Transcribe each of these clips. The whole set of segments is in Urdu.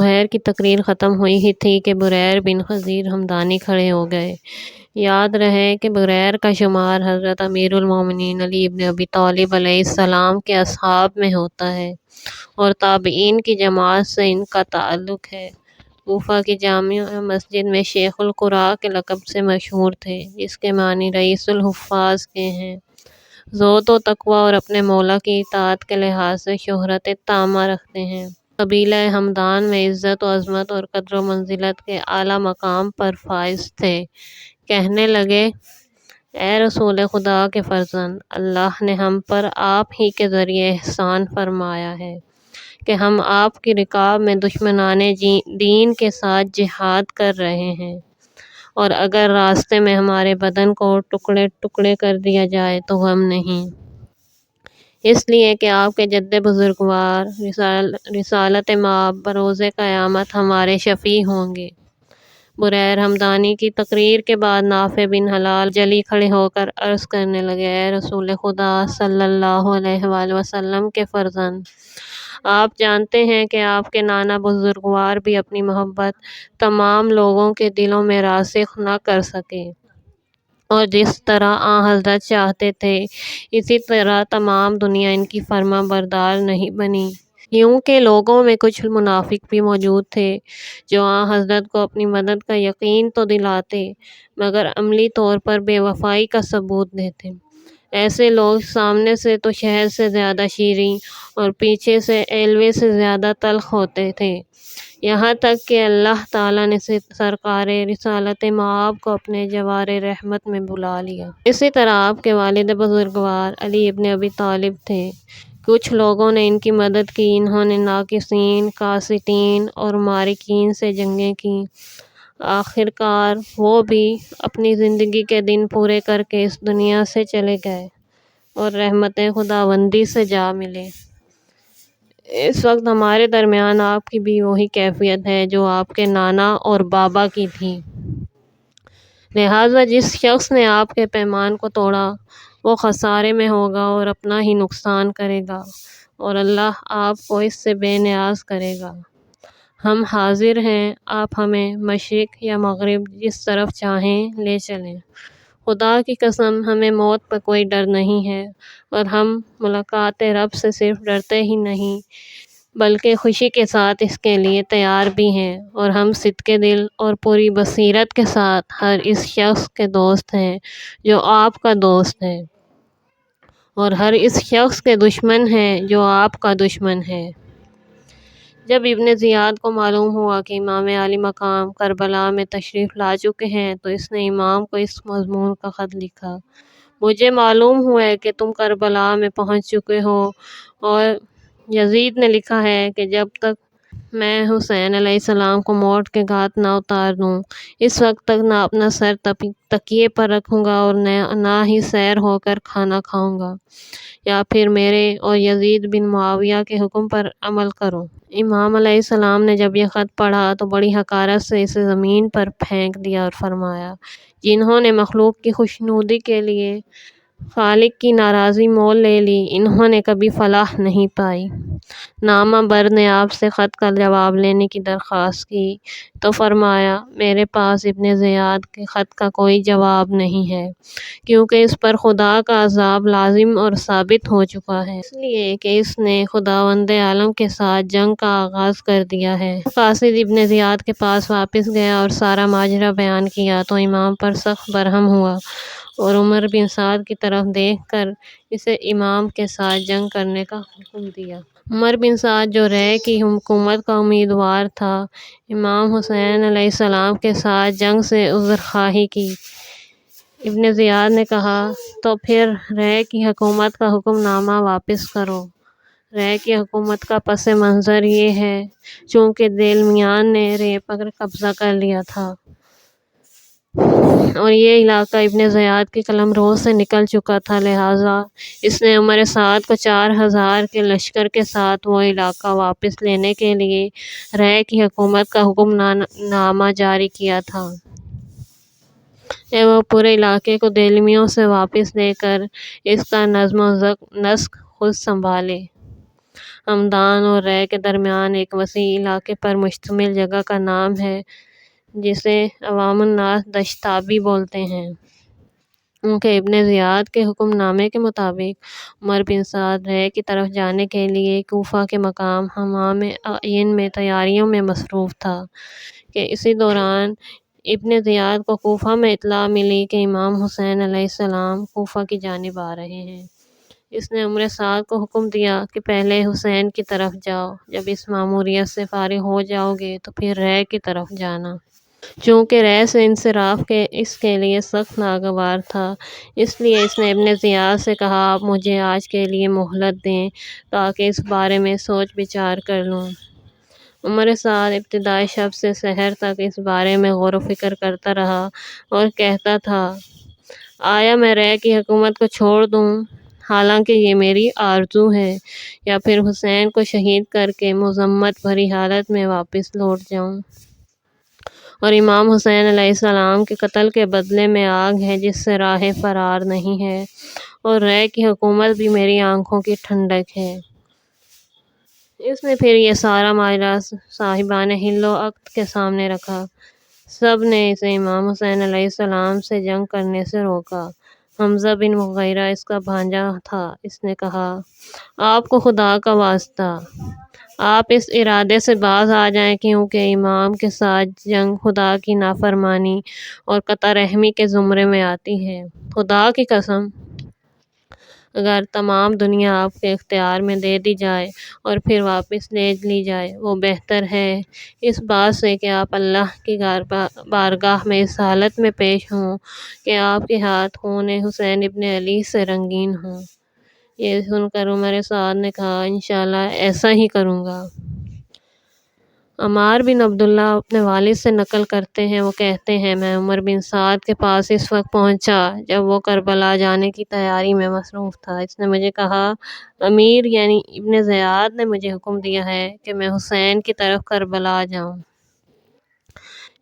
بحیر کی تقریر ختم ہوئی ہی تھی کہ بریر بن خزیر ہمدانی کھڑے ہو گئے۔ یاد رہے کہ بریر کا شمار حضرت امیر المومنین علی ابن ابی طالب علیہ السلام کے اصحاب میں ہوتا ہے اور تابعین کی جماعت سے ان کا تعلق ہے۔ کوفہ کی جامع مسجد میں شیخ القراء کے لقب سے مشہور تھے، جس کے معنی رئیس الحفاظ کے ہیں۔ زہد و تقویٰ اور اپنے مولا کی اطاعت کے لحاظ سے شہرت تامہ رکھتے ہیں۔ قبیلہ ہمدان میں عزت و عظمت اور قدر و منزلت کے اعلیٰ مقام پر فائز تھے۔ کہنے لگے: اے رسول خدا کے فرزند، اللہ نے ہم پر آپ ہی کے ذریعے احسان فرمایا ہے کہ ہم آپ کی رکاب میں دشمنان دین کے ساتھ جہاد کر رہے ہیں، اور اگر راستے میں ہمارے بدن کو ٹکڑے ٹکڑے کر دیا جائے تو غم نہیں، اس لیے کہ آپ کے جد بزرگوار رسالت مآب بروز قیامت ہمارے شفیع ہوں گے۔ بریر ہمدانی کی تقریر کے بعد نافع بن حلال جلی کھڑے ہو کر عرض کرنے لگے: اے رسول خدا صلی اللہ علیہ وآلہ وسلم کے فرزند، آپ جانتے ہیں کہ آپ کے نانا بزرگوار بھی اپنی محبت تمام لوگوں کے دلوں میں راسخ نہ کر سکے، اور جس طرح آن حضرت چاہتے تھے اسی طرح تمام دنیا ان کی فرما بردار نہیں بنی، کیونکہ لوگوں میں کچھ منافق بھی موجود تھے جو آن حضرت کو اپنی مدد کا یقین تو دلاتے مگر عملی طور پر بے وفائی کا ثبوت دیتے۔ ایسے لوگ سامنے سے تو شہد سے زیادہ شیریں اور پیچھے سے ایلوے سے زیادہ تلخ ہوتے تھے، یہاں تک کہ اللہ تعالیٰ نے سرکار رسالت مآب کو اپنے جوار رحمت میں بلا لیا۔ اسی طرح آپ کے والد بزرگوار علی ابن ابی طالب تھے۔ کچھ لوگوں نے ان کی مدد کی، انہوں نے ناقصین، قاسطین اور مارکین سے جنگیں کیں، آخرکار وہ بھی اپنی زندگی کے دن پورے کر کے اس دنیا سے چلے گئے اور رحمت خداوندی سے جا ملے۔ اس وقت ہمارے درمیان آپ کی بھی وہی کیفیت ہے جو آپ کے نانا اور بابا کی تھی، لہٰذا جس شخص نے آپ کے پیمان کو توڑا وہ خسارے میں ہوگا اور اپنا ہی نقصان کرے گا، اور اللہ آپ کو اس سے بے نیاز کرے گا۔ ہم حاضر ہیں، آپ ہمیں مشرق یا مغرب جس طرف چاہیں لے چلیں۔ خدا کی قسم ہمیں موت پر کوئی ڈر نہیں ہے، اور ہم ملاقات رب سے صرف ڈرتے ہی نہیں بلکہ خوشی کے ساتھ اس کے لیے تیار بھی ہیں، اور ہم صدق دل اور پوری بصیرت کے ساتھ ہر اس شخص کے دوست ہیں جو آپ کا دوست ہے، اور ہر اس شخص کے دشمن ہیں جو آپ کا دشمن ہے۔ جب ابن زیاد کو معلوم ہوا کہ امام عالی مقام کربلا میں تشریف لا چکے ہیں تو اس نے امام کو اس مضمون کا خط لکھا: مجھے معلوم ہوا ہے کہ تم کربلا میں پہنچ چکے ہو، اور یزید نے لکھا ہے کہ جب تک میں حسین علیہ السلام کو موت کے گھاٹ نہ اتار دوں اس وقت تک نہ اپنا سر تکیے پر رکھوں گا اور نہ ہی سیر ہو کر کھانا کھاؤں گا، یا پھر میرے اور یزید بن معاویہ کے حکم پر عمل کروں۔ امام علیہ السلام نے جب یہ خط پڑھا تو بڑی حقارت سے اسے زمین پر پھینک دیا اور فرمایا: جنہوں نے مخلوق کی خوشنودی کے لیے خالق کی ناراضی مول لے لی، انہوں نے کبھی فلاح نہیں پائی۔ نامہ بر نے آپ سے خط کا جواب لینے کی درخواست کی تو فرمایا: میرے پاس ابن زیاد کے خط کا کوئی جواب نہیں ہے، کیونکہ اس پر خدا کا عذاب لازم اور ثابت ہو چکا ہے، اس لیے کہ اس نے خداوند عالم کے ساتھ جنگ کا آغاز کر دیا ہے۔ قاصد ابن زیاد کے پاس واپس گیا اور سارا ماجرا بیان کیا تو امام پر سخت برہم ہوا اور عمر بن سعد کی طرف دیکھ کر اسے امام کے ساتھ جنگ کرنے کا حکم دیا۔ عمر بن سعد جو رے کی حکومت کا امیدوار تھا، امام حسین علیہ السلام کے ساتھ جنگ سے عذر خواہی کی۔ ابن زیاد نے کہا: تو پھر رے کی حکومت کا حکم نامہ واپس کرو۔ رے کی حکومت کا پس منظر یہ ہے: چونکہ دیلمیان نے رے پر قبضہ کر لیا تھا اور یہ علاقہ ابن زیاد کی قلمرو سے نکل چکا تھا، لہٰذا اس نے عمر سعد کو 4000 کے لشکر کے ساتھ وہ علاقہ واپس لینے کے لیے رے کی حکومت کا حکم نامہ جاری کیا تھا کہ وہ پورے علاقے کو دیلمیوں سے واپس لے کر اس کا نظم و نسق خود سنبھالے۔ ہمدان اور رے کے درمیان ایک وسیع علاقے پر مشتمل جگہ کا نام ہے جسے عوام الناس دشتابی بولتے ہیں۔ ان کے ابن زیاد کے حکم نامے کے مطابق عمر بن سعد رے کی طرف جانے کے لیے کوفہ کے مقام حمام عین میں تیاریوں میں مصروف تھا کہ اسی دوران ابن زیاد کو کوفہ میں اطلاع ملی کہ امام حسین علیہ السلام کوفہ کی جانب آ رہے ہیں۔ اس نے عمر سعد کو حکم دیا کہ پہلے حسین کی طرف جاؤ، جب اس ماموریت سے فارغ ہو جاؤ گے تو پھر رے کی طرف جانا۔ چونکہ رے سے انصراف اس کے لیے سخت ناگوار تھا، اس لیے اس نے ابن زیاد سے کہا آپ مجھے آج کے لیے مہلت دیں تاکہ اس بارے میں سوچ بچار کر لوں۔ عمر سعد ابتدائی شب سے سحر تک اس بارے میں غور و فکر کرتا رہا اور کہتا تھا آیا میں رے کی حکومت کو چھوڑ دوں حالانکہ یہ میری آرزو ہے، یا پھر حسین کو شہید کر کے مذمت بھری حالت میں واپس لوٹ جاؤں۔ اور امام حسین علیہ السلام کے قتل کے بدلے میں آگ ہے جس سے راہ فرار نہیں ہے، اور رے کی حکومت بھی میری آنکھوں کی ٹھنڈک ہے۔ اس نے پھر یہ سارا ماجرا صاحبان حل و عقد کے سامنے رکھا۔ سب نے اسے امام حسین علیہ السلام سے جنگ کرنے سے روکا۔ حمزہ بن مغیرہ اس کا بھانجا تھا۔ اس نے کہا آپ کو خدا کا واسطہ، آپ اس ارادے سے باز آ جائیں کیونکہ امام کے ساتھ جنگ خدا کی نافرمانی اور قطع رحمی کے زمرے میں آتی ہے۔ خدا کی قسم، اگر تمام دنیا آپ کے اختیار میں دے دی جائے اور پھر واپس لے لی جائے، وہ بہتر ہے اس بات سے کہ آپ اللہ کی بارگاہ میں اس حالت میں پیش ہوں کہ آپ کے ہاتھ خون حسین ابن علی سے رنگین ہوں۔ یہ سن کر عمر سعد نے کہا انشاءاللہ ایسا ہی کروں گا۔ عمار بن عبداللہ اپنے والد سے نقل کرتے ہیں، وہ کہتے ہیں میں عمر بن سعد کے پاس اس وقت پہنچا جب وہ کربلا جانے کی تیاری میں مصروف تھا۔ اس نے مجھے کہا امیر یعنی ابن زیاد نے مجھے حکم دیا ہے کہ میں حسین کی طرف کربلا جاؤں۔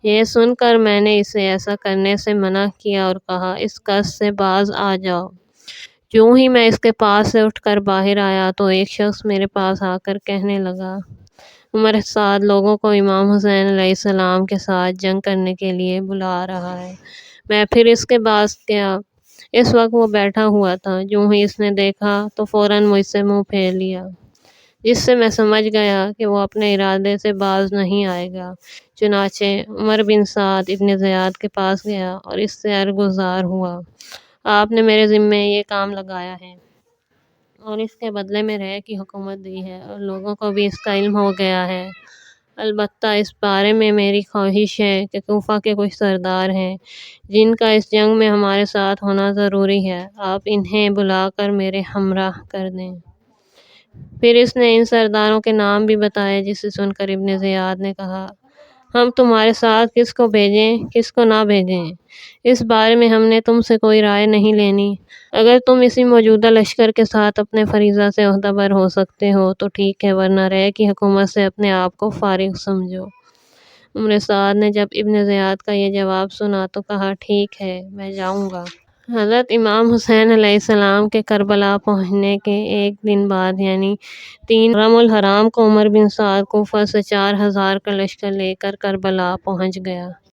یہ سن کر میں نے اسے ایسا کرنے سے منع کیا اور کہا اس قصد سے باز آ جاؤ۔ یوں ہی میں اس کے پاس سے اٹھ کر باہر آیا تو ایک شخص میرے پاس آ کر کہنے لگا عمر سعد لوگوں کو امام حسین علیہ السلام کے ساتھ جنگ کرنے کے لیے بلا رہا ہے۔ میں پھر اس کے پاس گیا۔ اس وقت وہ بیٹھا ہوا تھا۔ یوں ہی اس نے دیکھا تو فوراً مجھ سے منہ پھیر لیا، جس سے میں سمجھ گیا کہ وہ اپنے ارادے سے باز نہیں آئے گا۔ چنانچہ عمر بن سعد ابن زیاد کے پاس گیا اور اس سے عرضگزار ہوا آپ نے میرے ذمے یہ کام لگایا ہے اور اس کے بدلے میں رے کی حکومت دی ہے اور لوگوں کو بھی اس کا علم ہو گیا ہے۔ البتہ اس بارے میں میری خواہش ہے کہ کوفہ کے کچھ سردار ہیں جن کا اس جنگ میں ہمارے ساتھ ہونا ضروری ہے، آپ انہیں بلا کر میرے ہمراہ کر دیں۔ پھر اس نے ان سرداروں کے نام بھی بتائے، جسے سن کر ابن زیاد نے کہا ہم تمہارے ساتھ کس کو بھیجیں کس کو نہ بھیجیں، اس بارے میں ہم نے تم سے کوئی رائے نہیں لینی۔ اگر تم اسی موجودہ لشکر کے ساتھ اپنے فریضہ سے عہدہ بر ہو سکتے ہو تو ٹھیک ہے، ورنہ رے کی حکومت سے اپنے آپ کو فارغ سمجھو۔ عمر سعد نے جب ابن زیاد کا یہ جواب سنا تو کہا ٹھیک ہے، میں جاؤں گا۔ حضرت امام حسین علیہ السلام کے کربلا پہنچنے کے ایک دن بعد یعنی 3 محرم الحرام کو عمر بن سعد کوفہ سے 4000 کا لشکر لے کر کربلا پہنچ گیا۔